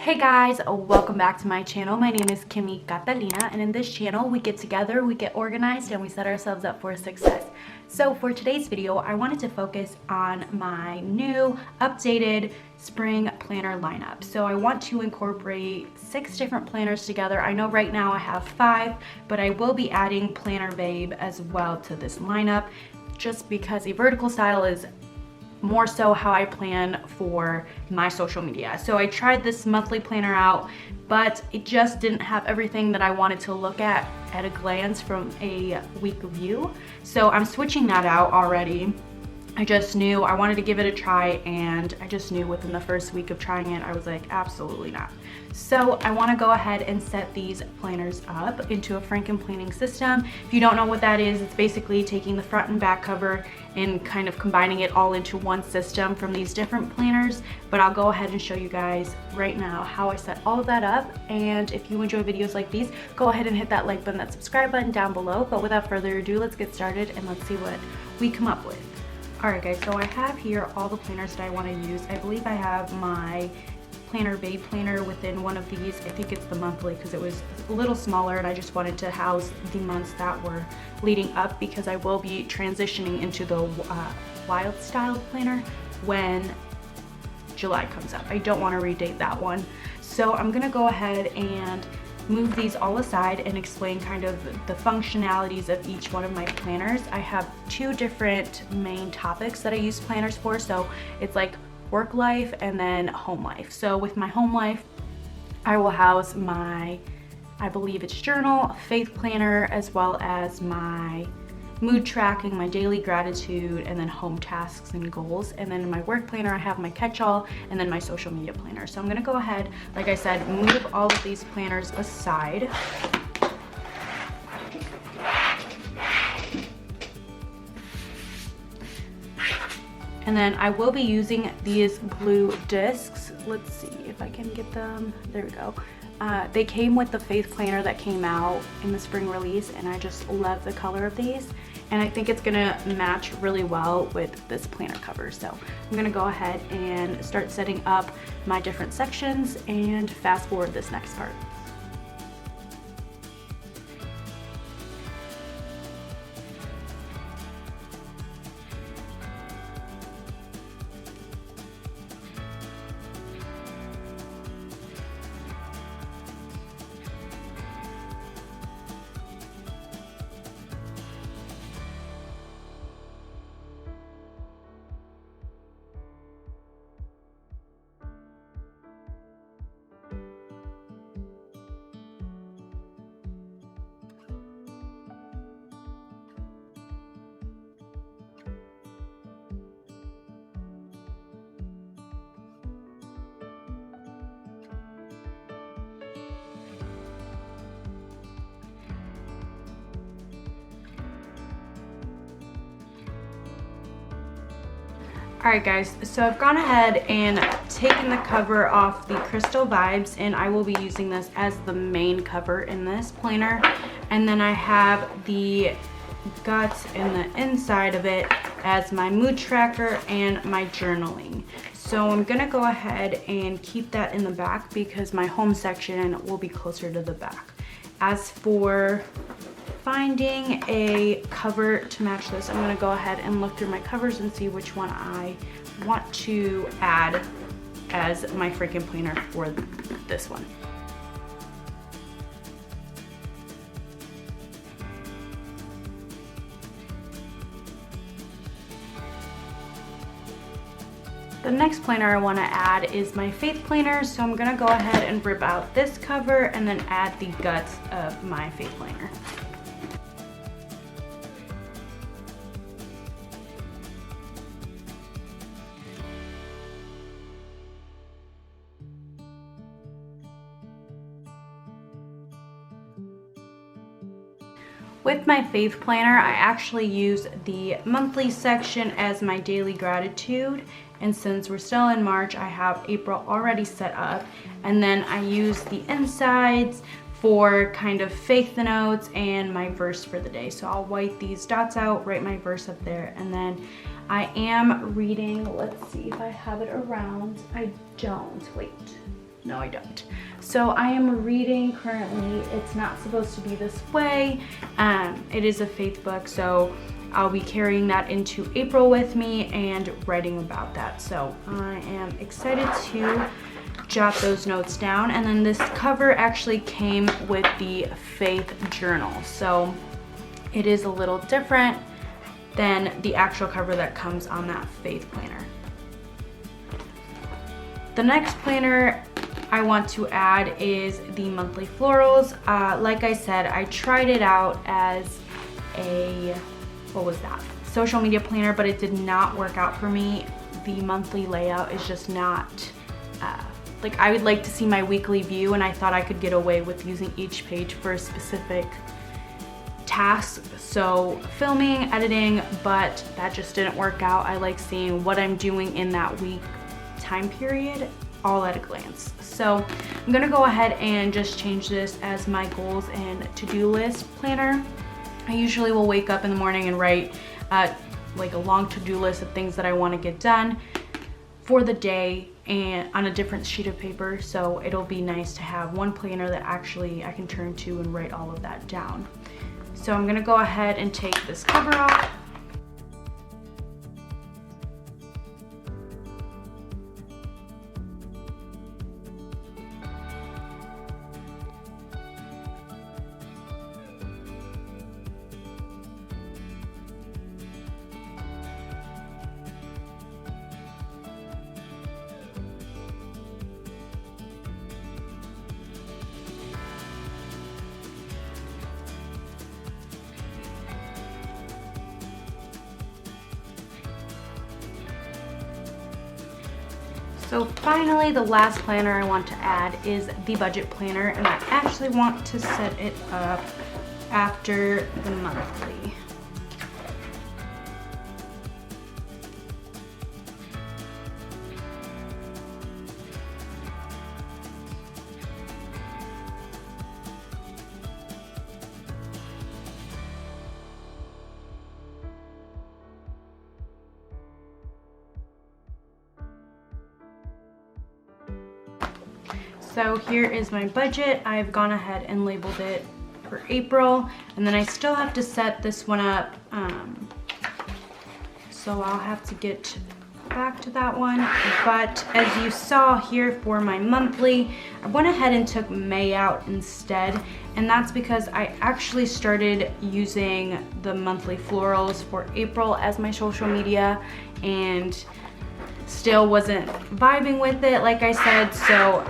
Hey guys, welcome back to my channel. My name is Kimmy Catalina, and in this channel we get together, we get organized, and we set ourselves up for success. So for today's video, I wanted to focus on my new updated spring planner lineup. So I want to incorporate 6 different planners together. I know right now I have 5, but I will be adding Planner Babe as well to this lineup just because a vertical style is more so how I plan for my social media. So I tried this monthly planner out, but it just didn't have everything that I wanted to look at a glance from a week view. So I'm switching that out already. I just knew I wanted to give it a try, and I just knew within the first week of trying it, I was like, absolutely not. So I want to go ahead and set these planners up into a Frankenplanning system. If you don't know what that is, it's basically taking the front and back cover and kind of combining it all into one system from these different planners. But I'll go ahead and show you guys right now how I set all of that up. And if you enjoy videos like these, go ahead and hit that like button, that subscribe button down below. But without further ado, let's get started and let's see what we come up with. Alright guys, so I have here all the planners that I want to use. I believe I have my Planner Babe planner within one of these. I think it's the monthly because it was a little smaller, and I just wanted to house the months that were leading up because I will be transitioning into the wild style planner when July comes up. I don't want to redate that one. So I'm going to go ahead and move these all aside and explain kind of the functionalities of each one of my planners. I have 2 different main topics that I use planners for. So it's like work life and then home life. So with my home life, I will house my, I believe it's journal, faith planner, as well as my mood tracking, my daily gratitude, and then home tasks and goals. And then in my work planner, I have my catch-all and then my social media planner. So I'm gonna go ahead, like I said, move all of these planners aside. And then I will be using these glue discs. Let's see if I can get them. There we go. They came with the Faith planner that came out in the spring release, and I just love the color of these. And I think it's gonna match really well with this planner cover. So I'm gonna go ahead and start setting up my different sections and fast forward this next part. Alright guys, so I've gone ahead and taken the cover off the Crystal Vibes, and I will be using this as the main cover in this planner. And then I have the guts and the inside of it as my mood tracker and my journaling. So I'm gonna go ahead and keep that in the back because my home section will be closer to the back. As for finding a cover to match this, I'm gonna go ahead and look through my covers and see which one I want to add as my Frankenplanner for this one. The next planner I want to add is my Faith planner, so I'm gonna go ahead and rip out this cover and then add the guts of my Faith planner. With my Faith planner, I actually use the monthly section as my daily gratitude, and since we're still in March, I have April already set up, and then I use the insides for kind of faith notes and my verse for the day. So I'll white these dots out, write my verse up there, and then I am reading, let's see if I have it around. I don't, wait. No, I don't. So I am reading currently. It's not supposed to be this way. It is a faith book, so I'll be carrying that into April with me and writing about that. So I am excited to jot those notes down. And then this cover actually came with the faith journal. So it is a little different than the actual cover that comes on that faith planner. The next planner I want to add is the monthly florals. Like I said, I tried it out as a, social media planner, but it did not work out for me. The monthly layout is just not, like I would like to see my weekly view, and I thought I could get away with using each page for a specific task. So filming, editing, but that just didn't work out. I like seeing what I'm doing in that week time period all at a glance. So I'm gonna go ahead and just change this as my goals and to-do list planner. I usually will wake up in the morning and write like a long to-do list of things that I want to get done for the day and on a different sheet of paper. So it'll be nice to have one planner that actually I can turn to and write all of that down. So I'm gonna go ahead and take this cover off. So finally, the last planner I want to add is the budget planner, and I actually want to set it up after the monthly. So here is my budget. I've gone ahead and labeled it for April, and then I still have to set this one up. So I'll have to get back to that one. But as you saw here for my monthly, I went ahead and took May out instead. And that's because I actually started using the monthly florals for April as my social media and still wasn't vibing with it, like I said. So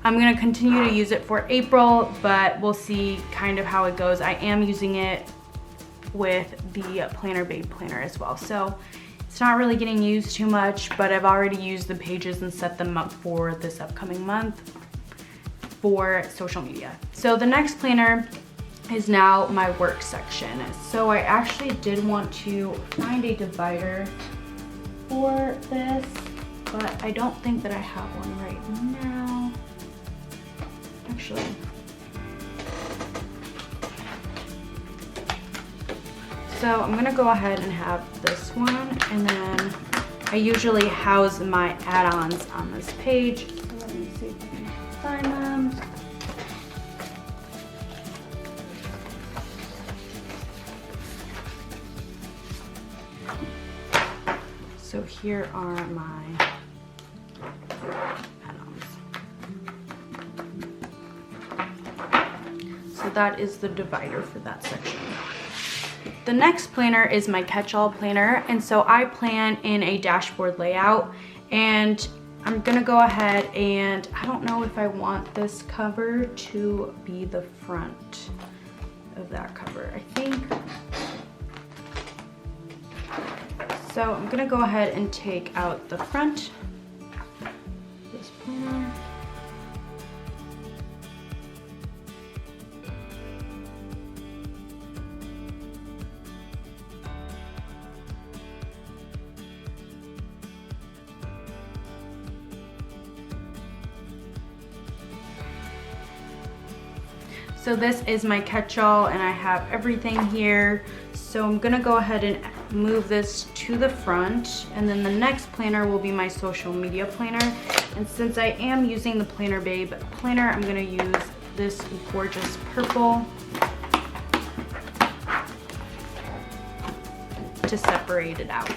I'm gonna continue to use it for April, but we'll see kind of how it goes. I am using it with the Planner Babe planner as well. So it's not really getting used too much, but I've already used the pages and set them up for this upcoming month for social media. So the next planner is now my work section. So I actually did want to find a divider for this, but I don't think that I have one right now. Actually, so I'm gonna go ahead and have this one, and then I usually house my add-ons on this page. So let me see if I can find them. So here are my add-ons. So that is the divider for that section. The next planner is my catch-all planner, and so I plan in a dashboard layout, and I'm gonna go ahead and I don't know if I want this cover to be the front of that cover. I think so. I'm gonna go ahead and take out the front of this planner. So this is my catch-all, and I have everything here. So I'm gonna go ahead and move this to the front, and then the next planner will be my social media planner. And since I am using the Planner Babe planner, I'm gonna use this gorgeous purple to separate it out.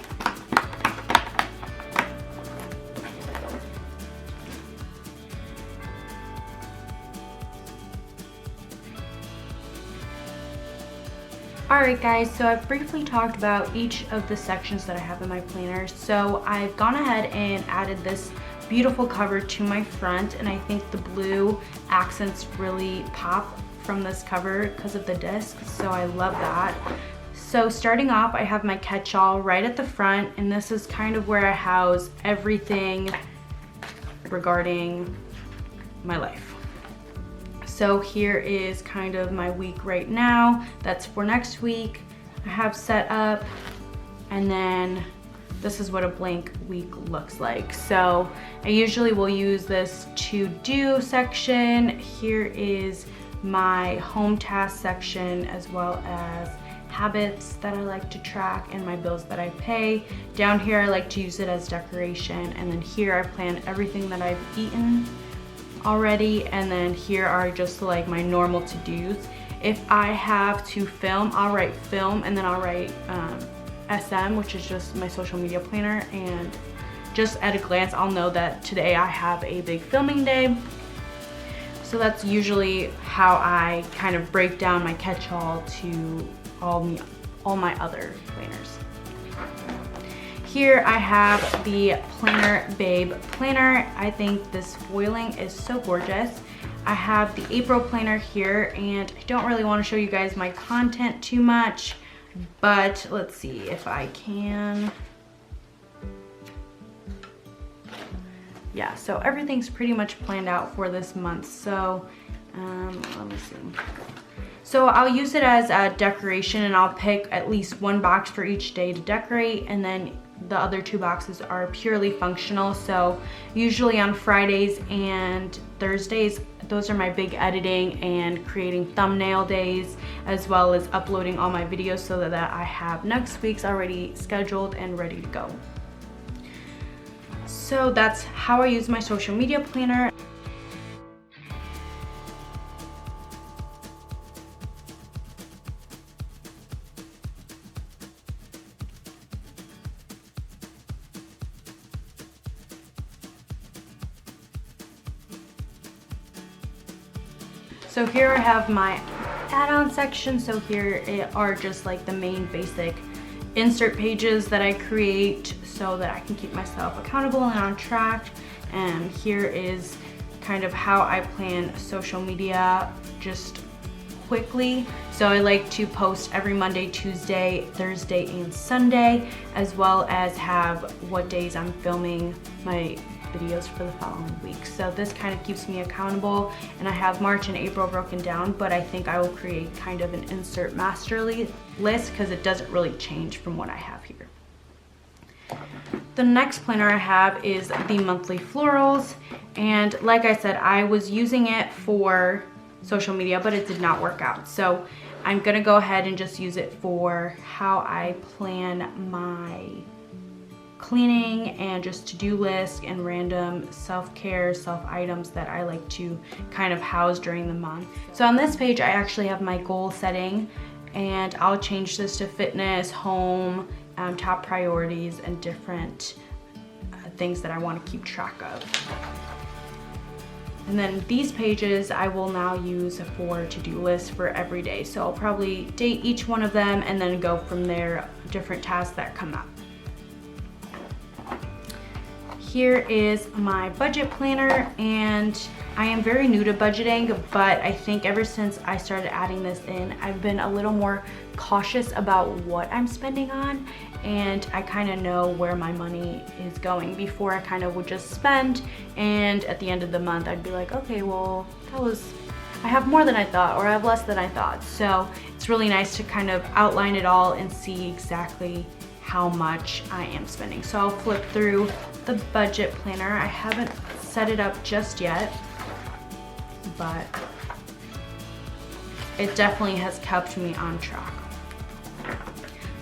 Alright guys, so I've briefly talked about each of the sections that I have in my planner. So I've gone ahead and added this beautiful cover to my front, and I think the blue accents really pop from this cover because of the disc, so I love that. So starting off, I have my catch-all right at the front, and this is kind of where I house everything regarding my life. So here is kind of my week right now. That's for next week. I have set up, and then this is what a blank week looks like. So I usually will use this to-do section. Here is my home task section, as well as habits that I like to track and my bills that I pay. Down here I like to use it as decoration, and then here I plan everything that I've eaten already, and then here are just like my normal to-dos. If I have to film, I'll write film, and then I'll write SM, which is just my social media planner, and just at a glance I'll know that today I have a big filming day. So that's usually how I kind of break down my catch-all to all my other planners. Here I have the Planner Babe planner. I think this foiling is so gorgeous. I have the April planner here, and I don't really want to show you guys my content too much, but let's see if I can. Yeah, so everything's pretty much planned out for this month. So let me see. So I'll use it as a decoration, and I'll pick at least one box for each day to decorate, and then the other 2 boxes are purely functional. So usually on Fridays and Thursdays, those are my big editing and creating thumbnail days, as well as uploading all my videos so that I have next week's already scheduled and ready to go. So that's how I use my social media planner. So here I have my add-on section. So here are just like the main basic insert pages that I create so that I can keep myself accountable and on track. And here is kind of how I plan social media just quickly. So I like to post every Monday, Tuesday, Thursday, and Sunday, as well as have what days I'm filming my videos for the following week. So this kind of keeps me accountable, and I have March and April broken down, but I think I will create kind of an insert master list because it doesn't really change from what I have here. The next planner I have is the monthly Florals, and like I said, I was using it for social media, but it did not work out. So I'm gonna go ahead and just use it for how I plan my cleaning and just to-do lists and random self-care, self-items that I like to kind of house during the month. So on this page, I actually have my goal setting, and I'll change this to fitness, home, top priorities, and different things that I want to keep track of. And then these pages I will now use for to-do lists for every day. So I'll probably date each one of them and then go from there, different tasks that come up. Here is my budget planner, and I am very new to budgeting, but I think ever since I started adding this in, I've been a little more cautious about what I'm spending on, and I kind of know where my money is going. Before, I kind of would just spend, and at the end of the month I'd be like, okay, well, I have more than I thought, or I have less than I thought. So it's really nice to kind of outline it all and see exactly how much I am spending. So I'll flip through the budget planner. I haven't set it up just yet, but it definitely has kept me on track.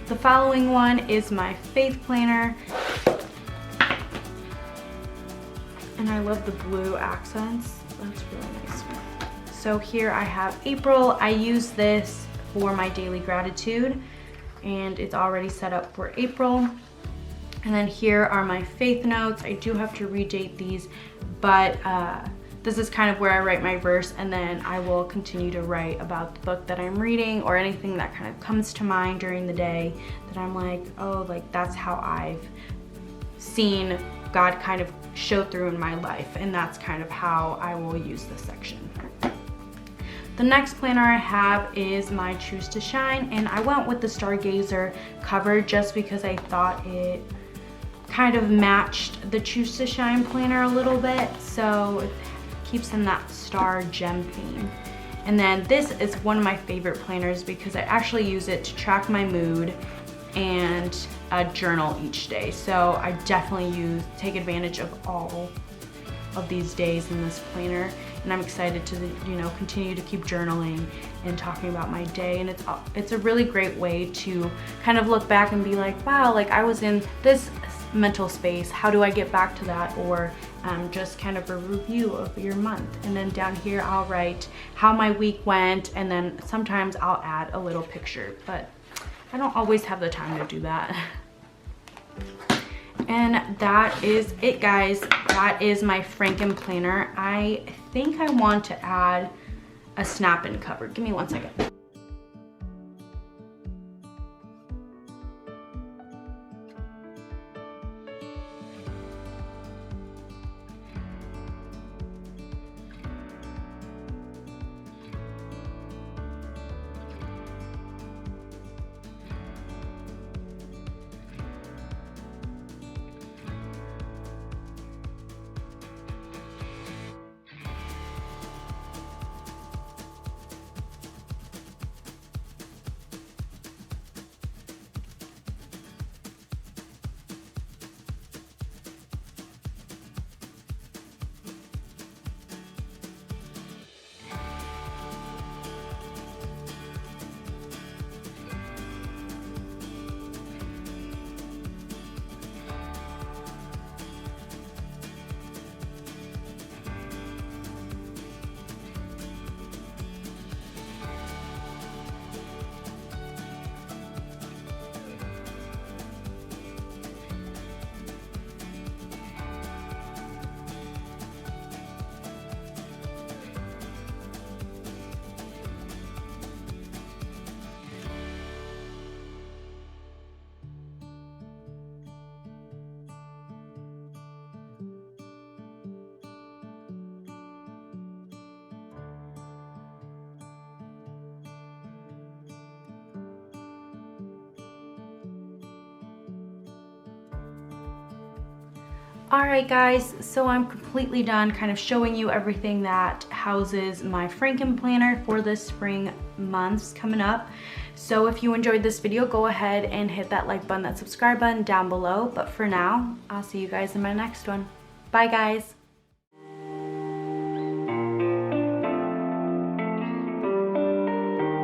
The following one is my faith planner. And I love the blue accents. That's really nice. So here I have April. I use this for my daily gratitude, and it's already set up for April. And then here are my faith notes. I do have to redate these, but this is kind of where I write my verse, and then I will continue to write about the book that I'm reading or anything that kind of comes to mind during the day that I'm like, oh, like that's how I've seen God kind of show through in my life, and that's kind of how I will use this section. The next planner I have is my Choose to Shine, and I went with the Stargazer cover just because I thought it kind of matched the Choose to Shine planner a little bit, so it keeps in that star gem theme. And then this is one of my favorite planners because I actually use it to track my mood and a journal each day. So I definitely take advantage of all of these days in this planner, and I'm excited to continue to keep journaling and talking about my day. And it's a really great way to kind of look back and be like, wow, like I was in this mental space, how do I get back to that? Or just kind of a review of your month. And then down here I'll write how my week went, and then sometimes I'll add a little picture, but I don't always have the time to do that. And that is it, guys. That is my Franken planner. I think I want to add a snap-in cover. Give me 1 second. Alright guys, so I'm completely done kind of showing you everything that houses my Franken planner for the spring months coming up. So if you enjoyed this video, go ahead and hit that like button, that subscribe button down below. But for now, I'll see you guys in my next one. Bye guys!